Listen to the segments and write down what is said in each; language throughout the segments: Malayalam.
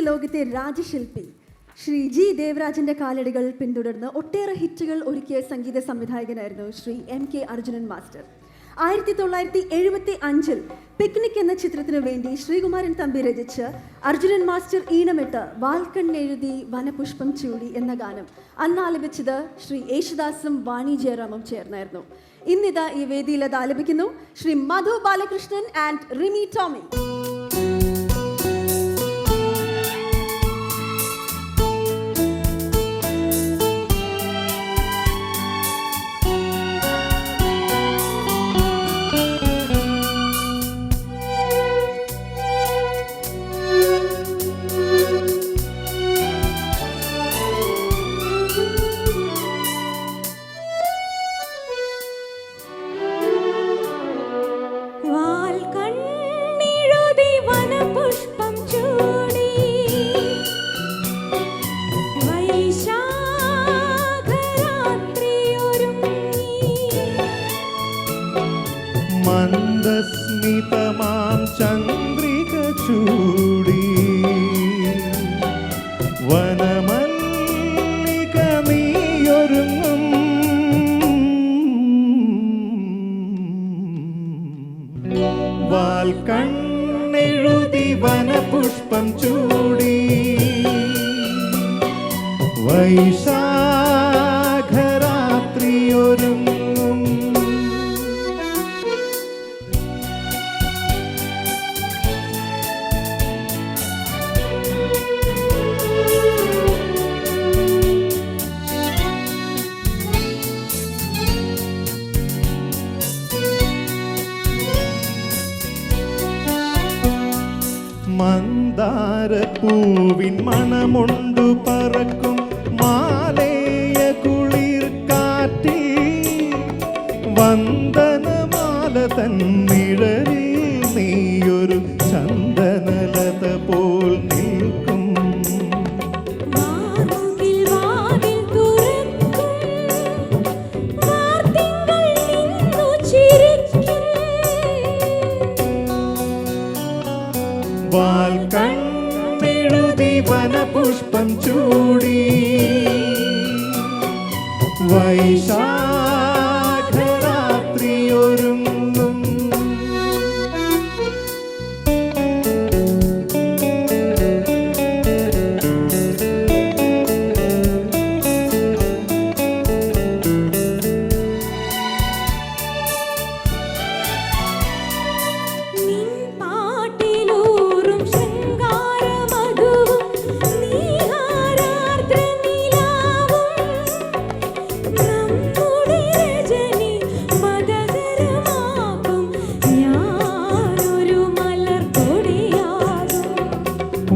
ലോകത്തെ രാജശില്പി ശ്രീ ജി ദേവരാജന്റെ കാലടികൾ പിന്തുടർന്ന് ഒട്ടേറെ ഹിറ്റുകൾ ഒരുക്കിയ സംഗീത സംവിധായകനായിരുന്നു Shri M.K. Arjunan master. 1975 picnic എന്ന ചിത്രത്തിനു വേണ്ടി ശ്രീകുമാരൻ തമ്പി രചിച്ച് അർജുനൻ മാസ്റ്റർ ഈണമിട്ട് വാൽക്കണ്ണെഴുതി വനപുഷ്പം ചൂടി എന്ന ഗാനം അന്ന് ആലപിച്ചത് ശ്രീ യേശുദാസും വാണി ജയറാമും ചേർന്നായിരുന്നു. ഇന്നിതാ ഈ വേദിയിൽ അത് ആലപിക്കുന്നു ശ്രീ മധു ബാലകൃഷ്ണൻ ആൻഡ് റിമി ടോമി. മന്ദസ്മിതമാം ചന്ദ്രിക ചൂടി വനമല്ലിക നീയൊരുങ്ങും വാൽക്കണ്ണെഴുതി വനപുഷ്പം ചൂടി വൈശാഖരാത്രിയൊരുങ്ങും മന്ദാരപ്പൂവിൻ മണമുണ്ടു പറക്കും മാലേയ കുളിർ കാറ്റിൽ വന്ദനമാല തന്നിഴലിൽ നീയൊരു ചന്ദനലത പോൽ നിൽക്കും. വാൽക്കണ്ണെഴുതി വനപുഷ്പം ചൂടി വൈശാഖരാത്രിയൊരുങ്ങും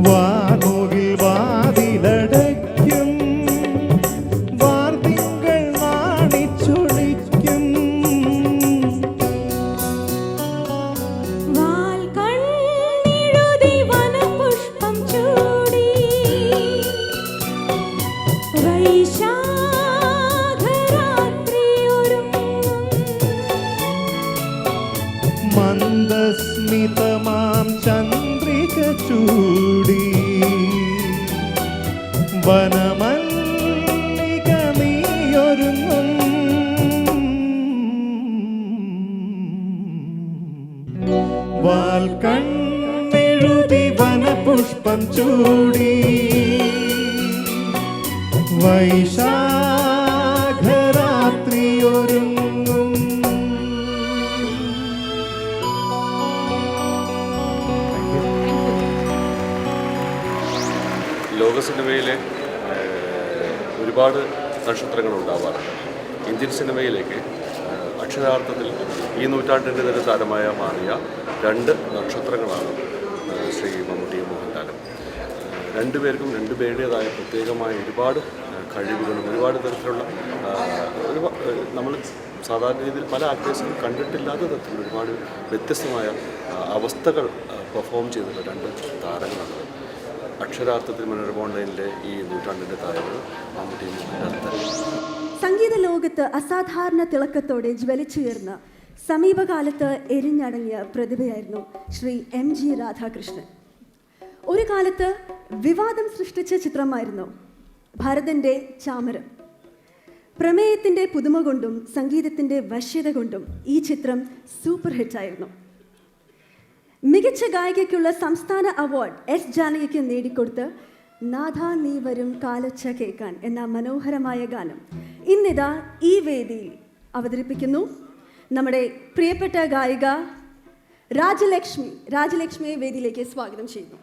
വാനോകിൽ വാതിലടയ്ക്കും വാർത്തിങ്കൾ നാണിച്ചൊളിക്കും. വാൽക്കണ്ണെഴുതി വനപുഷ്പം ചൂടി വൈശാഖരാത്രിയൊരുങ്ങും മന്ദസ്മിതമാം ചന്ദ്രിക ചൂടി വനമല്ലിക നീയൊരുങ്ങും വാൽക്കണ്ണെഴുതി വനപുഷ്പം ചൂടി വൈശാഖരാത്രിയൊരുങ്ങും. ലോക സിനിമയിലെ ഒരുപാട് നക്ഷത്രങ്ങൾ ഉണ്ടാവാറുണ്ട്. ഇന്ത്യൻ സിനിമയിലേക്ക് അക്ഷരാർത്ഥത്തിൽ ഈ നൂറ്റാണ്ടിൻ്റെ തന്നെ താരമായ മാറിയ രണ്ട് നക്ഷത്രങ്ങളാണ് ശ്രീ മമ്മൂട്ടിയും മോഹൻലാലും. രണ്ടുപേർക്കും രണ്ടുപേരുടേതായ പ്രത്യേകമായ ഒരുപാട് കഴിവുകളും ഒരുപാട് തരത്തിലുള്ള നമ്മൾ സാധാരണ രീതിയിൽ പല ആക്ടേഴ്സും കണ്ടിട്ടില്ലാത്ത തരത്തിലുള്ള ഒരുപാട് വ്യത്യസ്തമായ അവസ്ഥകൾ പെർഫോം ചെയ്തിട്ടുള്ള രണ്ട് താരങ്ങളാണ്. അക്ഷരാർത്ഥത്തിൽ മനോരമ ഓൺലൈനിലെ ഈ നൂറ്റാണ്ടിൻ്റെ താരങ്ങൾ മമ്മൂട്ടിയും മോഹൻലാലും. സംഗീത ലോകത്ത് അസാധാരണ തിളക്കത്തോടെ ജ്വലിച്ചുയർന്ന സമീപകാലത്ത് എരിഞ്ഞടങ്ങിയ പ്രതിഭയായിരുന്നു ശ്രീ M.G. രാധാകൃഷ്ണൻ. ഒരു കാലത്ത് വിവാദം സൃഷ്ടിച്ച ചിത്രമായിരുന്നു ഭരതൻ്റെ ചാമരം. പ്രമേയത്തിൻ്റെ പുതുമ കൊണ്ടും സംഗീതത്തിൻ്റെ വശ്യത കൊണ്ടും ഈ ചിത്രം സൂപ്പർ ഹിറ്റായിരുന്നു. മികച്ച ഗായികയ്ക്കുള്ള സംസ്ഥാന അവാർഡ് എസ് ജാനകിക്ക് നേടിക്കൊടുത്ത് നാഥ നീ വരും കാലൊച്ച കേൾക്കാൻ എന്ന മനോഹരമായ ഗാനം ഇന്നിതാ ഈ വേദിയിൽ അവതരിപ്പിക്കുന്നു നമ്മുടെ പ്രിയപ്പെട്ട ഗായിക രാജലക്ഷ്മിയെ വേദിയിലേക്ക് സ്വാഗതം ചെയ്യുന്നു.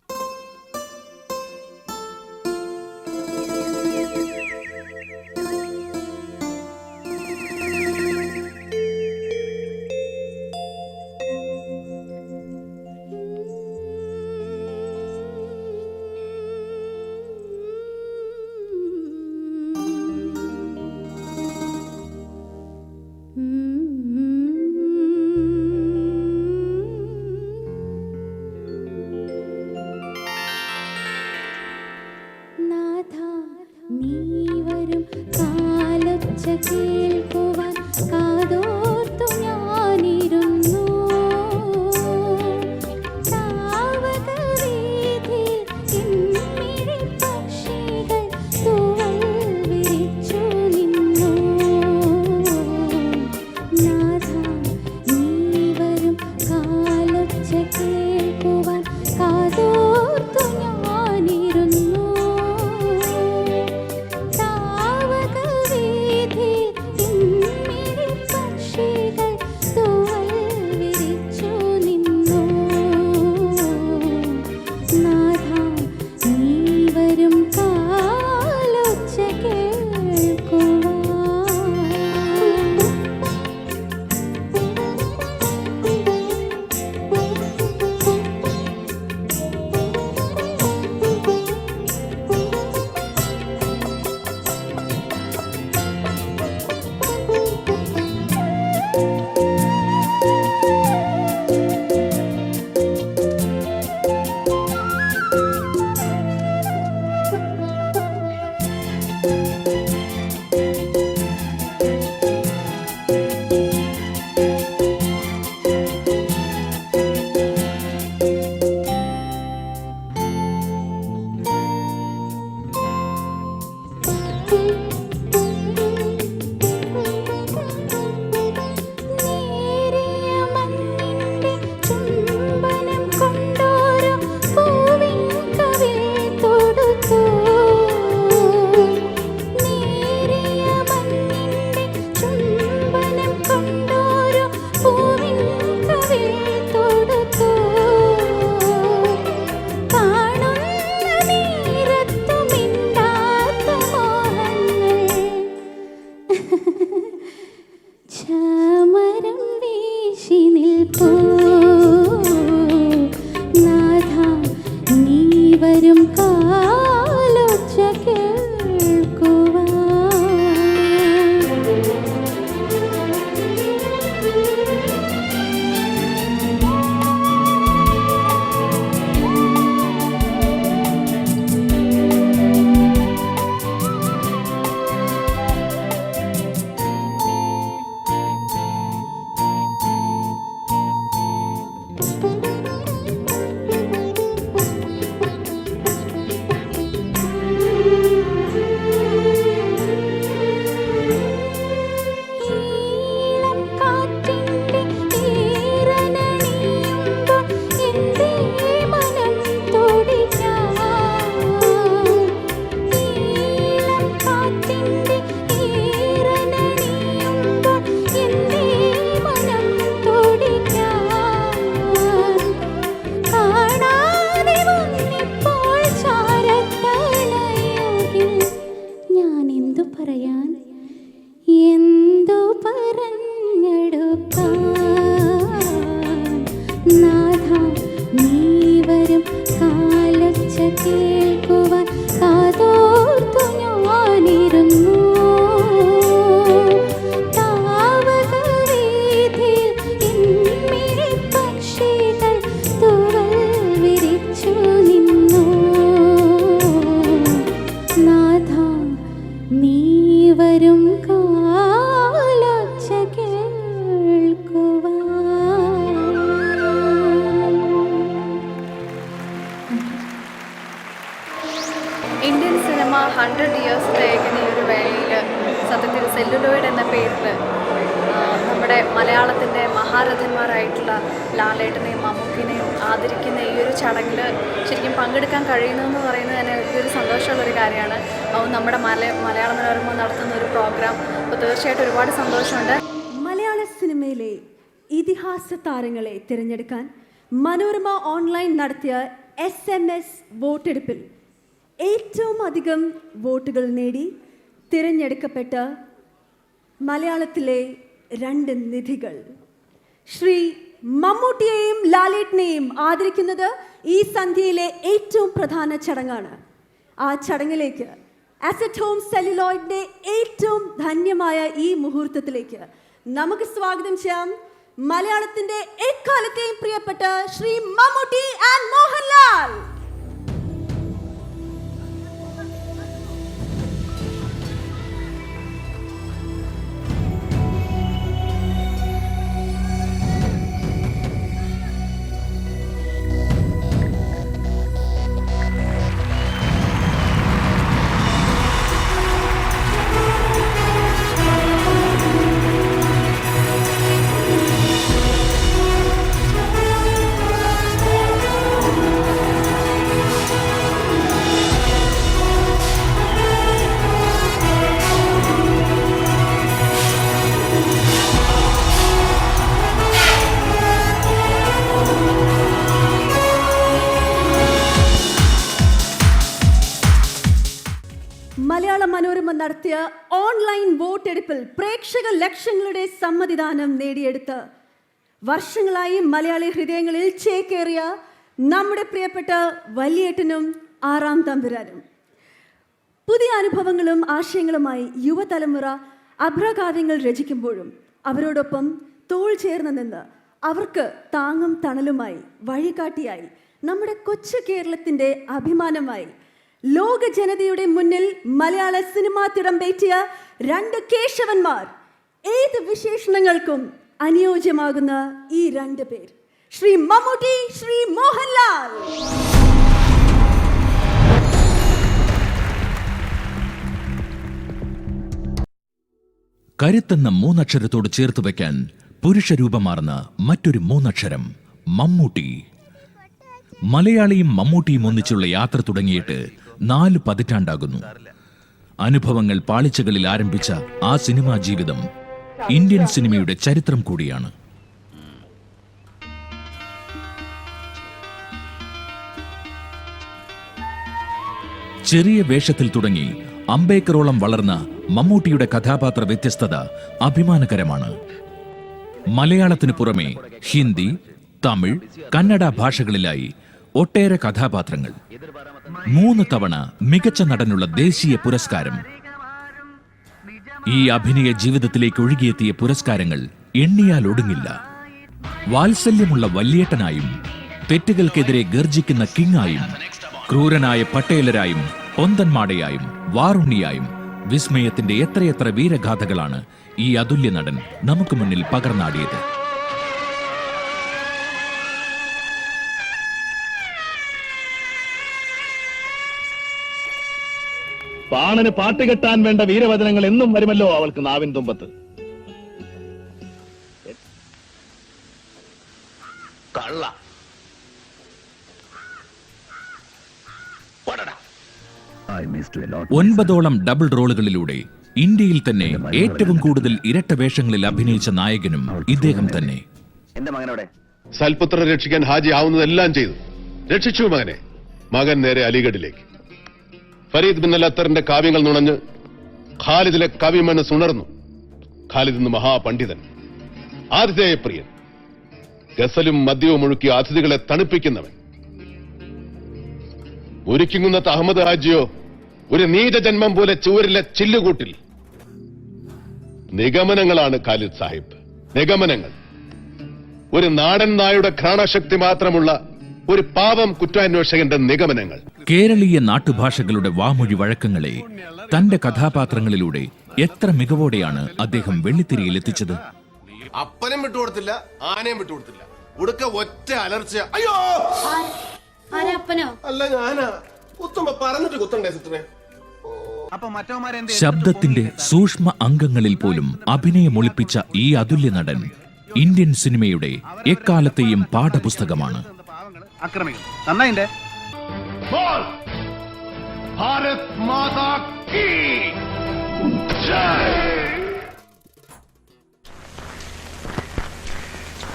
കേൾക്കുവാൻ കാതോർത്തു ഞാനിരുന്നു. താവകവീഥിയിൽ കിമ്മിഴി പക്ഷികൾ തൂവൽ വിരിച്ചു നിന്നു. നാഥ നീ വരും കാലൊച്ച കേൾക്കുവാൻ കാതോർത്തു ഞാനിരുന്നു. അയക്കുന്ന ഈ ഒരു വേളയിൽ സത്യത്തിൽ സെല്ലുലോയിഡ് എന്ന പേരിൽ നമ്മുടെ മലയാളത്തിൻ്റെ മഹാരഥന്മാരായിട്ടുള്ള ലാലേട്ടനെയും മമ്മൂക്കിനെയും ആദരിക്കുന്ന ഈ ഒരു ചടങ്ങിൽ ശരിക്കും പങ്കെടുക്കാൻ കഴിയുന്നതെന്ന് പറയുന്നത് തന്നെ വലിയൊരു സന്തോഷമുള്ളൊരു കാര്യമാണ്. അപ്പോൾ നമ്മുടെ മലയാള മനോരമ നടത്തുന്ന ഒരു പ്രോഗ്രാം അപ്പോൾ തീർച്ചയായിട്ടും ഒരുപാട് സന്തോഷമുണ്ട്. മലയാള സിനിമയിലെ ഇതിഹാസ താരങ്ങളെ തിരഞ്ഞെടുക്കാൻ മനോരമ ഓൺലൈൻ നടത്തിയ SMS വോട്ടെടുപ്പിൽ ഏറ്റവും അധികം വോട്ടുകൾ നേടി തിരഞ്ഞെടുക്കപ്പെട്ട മലയാളത്തിലെ 2 നിധികൾ ശ്രീ മമ്മൂട്ടിയെയും ലാലേട്ടനെയും ആദരിക്കുന്നത് ഈ സന്ധ്യയിലെ ഏറ്റവും പ്രധാന ചടങ്ങാണ്. ആ ചടങ്ങിലേക്ക് അസറ്റ് ഹോം സെല്ലുലോയിഡിന്റെ ഏറ്റവും ധന്യമായ ഈ മുഹൂർത്തത്തിലേക്ക് നമുക്ക് സ്വാഗതം ചെയ്യാം മലയാളത്തിന്റെ എക്കാലത്തെയും പ്രിയപ്പെട്ട ശ്രീ മമ്മൂട്ടി ആൻഡ് മോഹൻലാൽ. മലയാള മനോരമ നടത്തിയ ഓൺലൈൻ വോട്ടെടുപ്പിൽ പ്രേക്ഷക ലക്ഷങ്ങളുടെ സമ്മതിദാനം നേടിയെടുത്ത് വർഷങ്ങളായി മലയാളി ഹൃദയങ്ങളിൽ ചേക്കേറിയ നമ്മുടെ പ്രിയപ്പെട്ട വലിയേട്ടനും ആറാം തമ്പുരാനും പുതിയ അനുഭവങ്ങളും ആശയങ്ങളുമായി യുവതലമുറ അഭ്രകാവ്യങ്ങൾ രചിക്കുമ്പോഴും അവരോടൊപ്പം തോൾ ചേർന്ന് നിന്ന് അവർക്ക് താങ്ങും തണലുമായി വഴികാട്ടിയായി നമ്മുടെ കൊച്ചു കേരളത്തിൻ്റെ അഭിമാനമായി ലോക ജനതയുടെ മുന്നിൽ മലയാള സിനിമ തിടമ്പേറ്റിയ 2 കേശവന്മാർ, ഏത് വിശേഷണങ്ങൾക്കും അനുയോജ്യമാകുന്ന ഈ 2 പേർ, ശ്രീ മമ്മൂട്ടി, ശ്രീ മോഹൻലാൽ. കരുത്തെന്ന 3 അക്ഷരത്തോട് ചേർത്ത് വയ്ക്കാൻ പുരുഷരൂപമാർന്ന മറ്റൊരു 3 അക്ഷരം മമ്മൂട്ടി. മലയാളിയും മമ്മൂട്ടിയും ഒന്നിച്ചുള്ള യാത്ര തുടങ്ങിയിട്ട് 4 പതിറ്റാണ്ടാകുന്നു. അനുഭവങ്ങൾ പാളിച്ചകളിൽ ആരംഭിച്ച ആ സിനിമാ ജീവിതം ഇന്ത്യൻ സിനിമയുടെ ചരിത്രം കൂടിയാണ്. ചെറിയ വേഷത്തിൽ തുടങ്ങി അമ്പേക്കറോളം വളർന്ന മമ്മൂട്ടിയുടെ കഥാപാത്ര വ്യത്യസ്തത അഭിമാനകരമാണ്. മലയാളത്തിനു പുറമെ ഹിന്ദി, തമിഴ്, കന്നഡ ഭാഷകളിലായി ഒട്ടേറെ കഥാപാത്രങ്ങൾ. 3 തവണ മികച്ച നടനുള്ള ദേശീയ പുരസ്കാരം. ഈ അഭിനയ ജീവിതത്തിലേക്ക് ഒഴുകിയെത്തിയ പുരസ്കാരങ്ങൾ എണ്ണിയാൽ ഒടുങ്ങില്ല. വാത്സല്യമുള്ള വല്യേട്ടനായും തെറ്റുകൾക്കെതിരെ ഗർജിക്കുന്ന കിങ്ങായും ക്രൂരനായ പട്ടേലരായും പൊന്തന്മാടയായും വാറുണ്ണിയായും വിസ്മയത്തിന്റെ എത്രയെത്ര വീരഗാഥകളാണ് ഈ അതുല്യ നടൻ നമുക്ക് മുന്നിൽ പകർന്നാടിയത്. പാണന് പാട്ടുകെട്ടാൻ വേണ്ട വീരവചനങ്ങൾ എന്നും വരുമല്ലോ അവൾക്ക് നാവിൻ തുമ്പത്ത്. കള്ള 9ഓളം ഡബിൾ റോളുകളിലൂടെ ഇന്ത്യയിൽ തന്നെ ഏറ്റവും കൂടുതൽ ഇരട്ട വേഷങ്ങളിൽ അഭിനയിച്ച നായകനും ഇദ്ദേഹം തന്നെ. എന്റെ മകനോടെ സൽപുത്രനെ രക്ഷിക്കാൻ ഹാജി ആവുന്നതെല്ലാം ചെയ്തു. രക്ഷിച്ചു മകനെ. മകൻ നേരെ അലിഗഡിലേക്ക്. ഫരീദ് ബിൻ അത്തറിന്റെ കാവ്യങ്ങൾ നുണഞ്ഞ് ഖാലിദിലെ കവിമനസ് ഉണർന്നു. ഖാലിദ് ഇന്ന് മഹാപണ്ഡിതൻ, ആതിഥേയപ്രിയൻ, ഗസലും മദ്യവും ഒഴുക്കി അതിഥികളെ തണുപ്പിക്കുന്നവൻ. ഒരുക്കിങ്ങുന്നത്ത് അഹമ്മദ് ഹാജിയോ ഒരു നീചജന്മം പോലെ ചൂരിലെ ചില്ലുകൂട്ടിൽ. നിഗമനങ്ങളാണ് ഖാലിദ് സാഹിബ്, നിഗമനങ്ങൾ. ഒരു നാടൻ നായുടെ ഘ്രാണശക്തി മാത്രമുള്ള ഒരു പാവം കുറ്റാന്വേഷകന്റെ നിഗമനങ്ങൾ. കേരളീയ നാട്ടുഭാഷകളുടെ വാമൊഴി വഴക്കങ്ങളെ തന്റെ കഥാപാത്രങ്ങളിലൂടെ എത്ര മികവോടെയാണ് അദ്ദേഹം വെള്ളിത്തിരിയിൽ എത്തിച്ചത്. അപ്പനും വിട്ടുകൊടുത്തില്ല, ആനയും വിട്ടുകൊടുത്തില്ല. ഉടുക്ക ഒറ്റ അലർച്ച. അയ്യോ, അപ്പനോ? അല്ല ഞാനാ. കുത്തുമ്പോ പറഞ്ഞിട്ട് കുത്തണ്ടേ സിസ്റ്ററെ? ശബ്ദത്തിന്റെ സൂക്ഷ്മ അംഗങ്ങളിൽ പോലും അഭിനയമൊളിപ്പിച്ച ഈ അതുല്യ നടൻ ഇന്ത്യൻ സിനിമയുടെ എക്കാലത്തെയും പാഠപുസ്തകമാണ്. ഭാരത് മാതാ കീ ജയ്.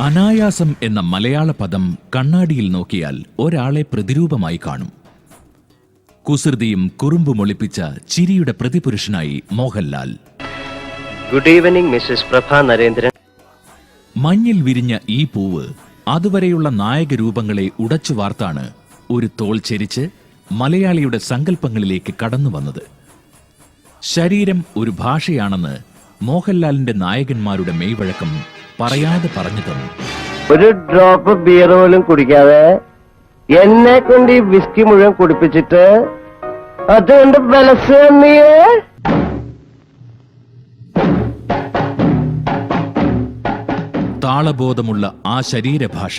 അനായാസം എന്ന മലയാള പദം കണ്ണാടിയിൽ നോക്കിയാൽ ഒരാളെ പ്രതിരൂപമായി കാണും. കുസൃതിയും കുറുമ്പുമൊളിപ്പിച്ച ചിരിയുടെ പ്രതിപുരുഷനായി മോഹൻലാൽ. ഗുഡ് ഈവനിംഗ് മിസ്സസ് പ്രഭ നരേന്ദ്രൻ. മഞ്ഞിൽ വിരിഞ്ഞ ഈ പൂവ് അതുവരെയുള്ള നായകരൂപങ്ങളെ ഉടച്ചു വാർത്താണ് ഒരു തോൾ ചെരിച്ച് മലയാളിയുടെ സങ്കല്പങ്ങളിലേക്ക് കടന്നു വന്നത്. ശരീരം ഒരു ഭാഷയാണെന്ന് മോഹൻലാലിന്റെ നായകന്മാരുടെ മെയ്വഴക്കം പറയാതെ പറഞ്ഞു തന്നു. ഒരു ഡ്രോപ്പ് ബിയർ പോലും കുടിക്കാതെ എന്നെ കൊണ്ട് ഈ വിസ്കി മുഴുവൻ കുടിപ്പിച്ചിട്ട് അതുകൊണ്ട് ബലസന്നിയേ. താളബോധമുള്ള ആ ശരീരഭാഷ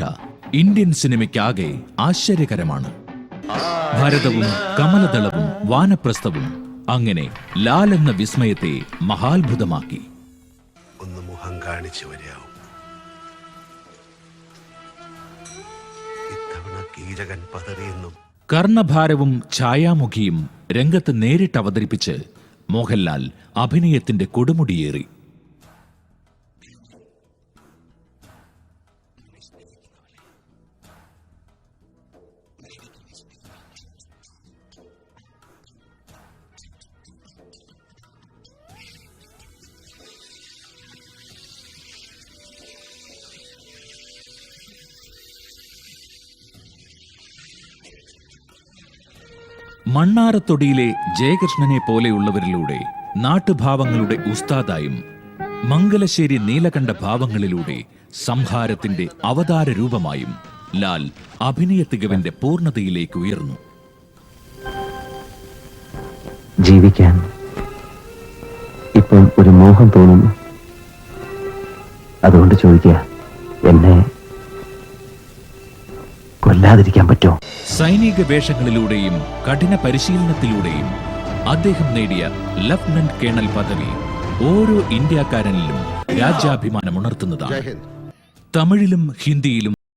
ഇന്ത്യൻ സിനിമയ്ക്കാകെ ആശ്ചര്യകരമാണ്. ഭരതവും കമലദളവും വാനപ്രസ്ഥവും അങ്ങനെ ലാൽ എന്ന വിസ്മയത്തെ മഹാത്ഭുതമാക്കി. ഒന്ന് മുഖം കാണിച്ചു വരികയാവും. ഇത്തവണ കീചകൻ പതറിയെന്നും കർണഭാരവും ഛായാമുഖിയും രംഗത്ത് നേരിട്ട് അവതരിപ്പിച്ച് മോഹൻലാൽ അഭിനയത്തിന്റെ കൊടുമുടിയേറി. മണ്ണാറത്തൊടിയിലെ ജയകൃഷ്ണനെ പോലെയുള്ളവരിലൂടെ നാട്ടുഭാവങ്ങളുടെ ഉസ്താദായും മംഗലശ്ശേരി നീലകണ്ഠ ഭാവങ്ങളിലൂടെ സംഹാരത്തിന്റെ അവതാര രൂപമായും ലാൽ അഭിനയ തികവിന്റെ പൂർണ്ണതയിലേക്ക് ഉയർന്നു. ജീവിക്കാൻ ഇപ്പോൾ ഒരു മോഹം തോന്നുന്നു. അതുകൊണ്ട് ചോദിക്കുക, എന്നെ കൊല്ലാതിരിക്കാൻ പറ്റുമോ? സൈനിക വേഷങ്ങളിലൂടെയും കഠിന പരിശീലനത്തിലൂടെയും അദ്ദേഹം നേടിയ ലഫ്റ്റനന്റ് കേണൽ പദവി ഓരോ ഇന്ത്യക്കാരനിലും രാജ്യാഭിമാനമുണർത്തുന്നതാണ്. തമിഴിലും ഹിന്ദിയിലും